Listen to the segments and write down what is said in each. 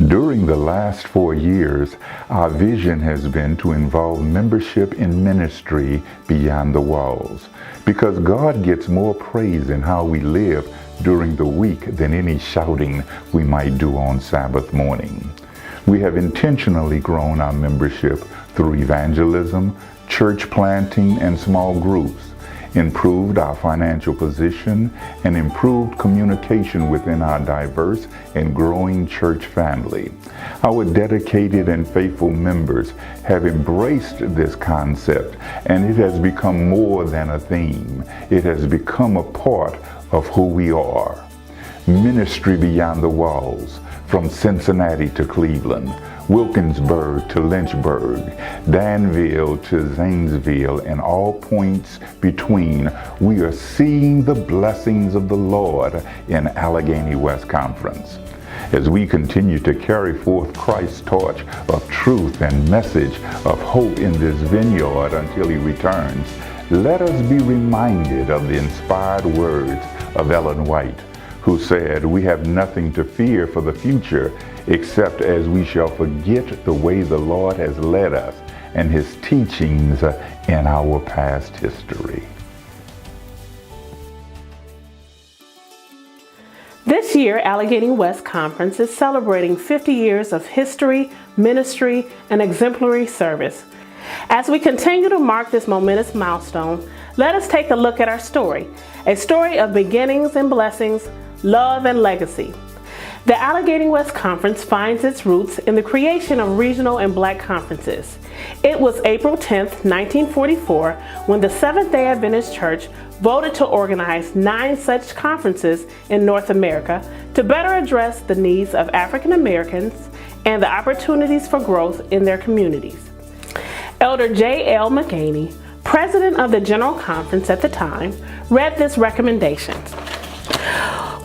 During the last 4 years, our vision has been to involve membership in ministry beyond the walls, because God gets more praise in how we live during the week than any shouting we might do on Sabbath morning. We have intentionally grown our membership through evangelism, church planting, and small groups, improved our financial position, and improved communication within our diverse and growing church family. Our dedicated and faithful members have embraced this concept, and it has become more than a theme. It has become a part of who we are. Ministry beyond the walls, from Cincinnati to Cleveland, Wilkinsburg to Lynchburg, Danville to Zanesville, and all points between, we are seeing the blessings of the Lord in Allegheny West Conference. As we continue to carry forth Christ's torch of truth and message of hope in this vineyard until He returns, let us be reminded of the inspired words of Ellen White, who said, "We have nothing to fear for the future, except as we shall forget the way the Lord has led us and His teachings in our past history." This year, Allegheny West Conference is celebrating 50 years of history, ministry, and exemplary service. As we continue to mark this momentous milestone, let us take a look at our story, a story of beginnings and blessings, love and legacy. The Allegheny West Conference finds its roots in the creation of regional and black conferences. It was April 10, 1944, when the Seventh-day Adventist Church voted to organize 9 such conferences in North America to better address the needs of African Americans and the opportunities for growth in their communities. Elder J.L. McGaney, president of the General Conference at the time, read this recommendation.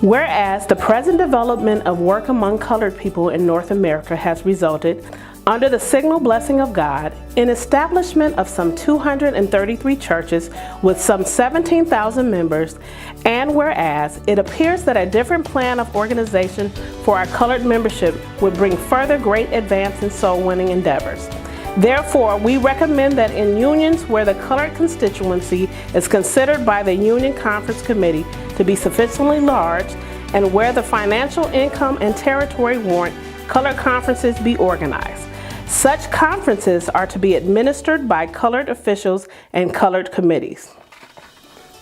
Whereas the present development of work among colored people in North America has resulted, under the signal blessing of God, in establishment of some 233 churches with some 17,000 members, and whereas it appears that a different plan of organization for our colored membership would bring further great advance in soul-winning endeavors. Therefore, we recommend that in unions where the colored constituency is considered by the Union Conference Committee to be sufficiently large, and where the financial income and territory warrant, colored conferences be organized. Such conferences are to be administered by colored officials and colored committees.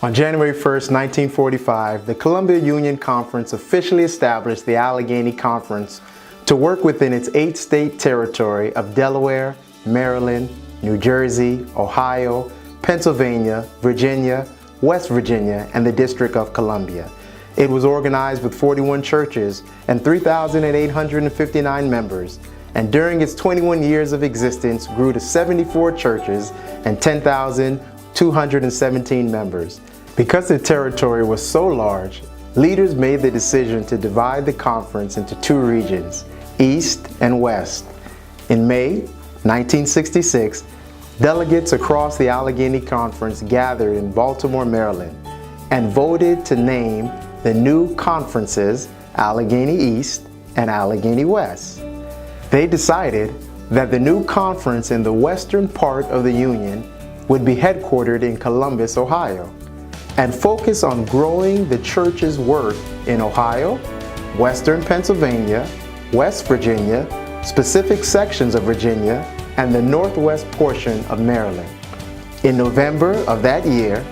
On January 1st, 1945, the Columbia Union Conference officially established the Allegheny Conference to work within its 8-state territory of Delaware, Maryland, New Jersey, Ohio, Pennsylvania, Virginia, West Virginia, and the District of Columbia. It was organized with 41 churches and 3,859 members, and during its 21 years of existence grew to 74 churches and 10,217 members. Because the territory was so large, leaders made the decision to divide the conference into 2 regions, East and West. In May 1966, delegates across the Allegheny Conference gathered in Baltimore, Maryland, and voted to name the new conferences Allegheny East and Allegheny West. They decided that the new conference in the western part of the Union would be headquartered in Columbus, Ohio, and focus on growing the church's work in Ohio, Western Pennsylvania, West Virginia, specific sections of Virginia, and the northwest portion of Maryland. In November of that year,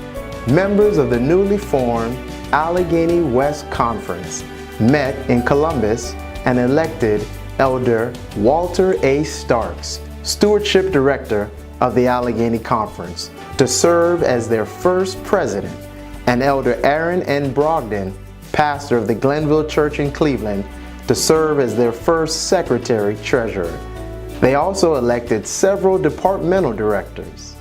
members of the newly formed Allegheny West Conference met in Columbus and elected Elder Walter A. Starks, Stewardship Director of the Allegheny Conference, to serve as their first president, and Elder Aaron N. Brogdon, pastor of the Glenville Church in Cleveland, to serve as their first secretary-treasurer. They also elected several departmental directors.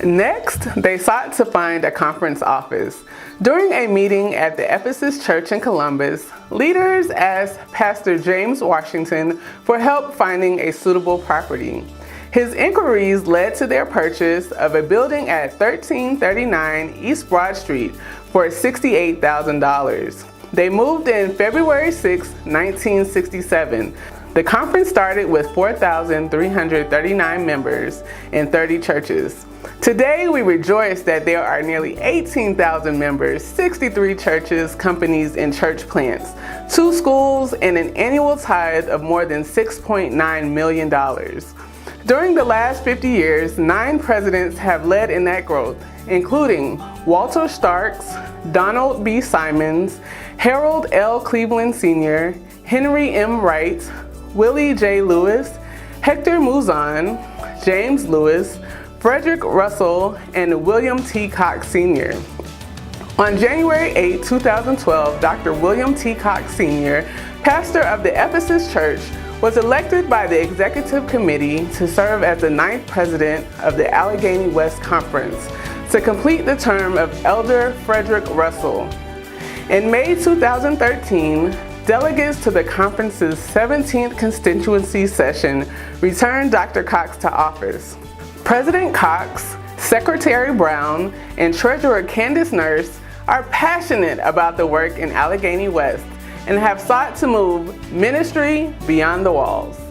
Next, they sought to find a conference office. During a meeting at the Ephesus Church in Columbus, leaders asked Pastor James Washington for help finding a suitable property. His inquiries led to their purchase of a building at 1339 East Broad Street for $68,000. They moved in February 6, 1967. The conference started with 4,339 members in 30 churches. Today, we rejoice that there are nearly 18,000 members, 63 churches, companies, and church plants, 2 schools, and an annual tithe of more than $6.9 million. During the last 50 years, 9 presidents have led in that growth, including Walter Starks, Donald B. Simons, Harold L. Cleveland Sr., Henry M. Wright, Willie J. Lewis, Hector Muzan, James Lewis, Frederick Russell, and William T. Cox Sr. On January 8, 2012, Dr. William T. Cox Sr., pastor of the Ephesus Church, was elected by the Executive Committee to serve as the 9th president of the Allegheny West Conference to complete the term of Elder Frederick Russell. In May 2013, delegates to the conference's 17th constituency session returned Dr. Cox to office. President Cox, Secretary Brown, and Treasurer Candace Nurse are passionate about the work in Allegheny West and have sought to move ministry beyond the walls.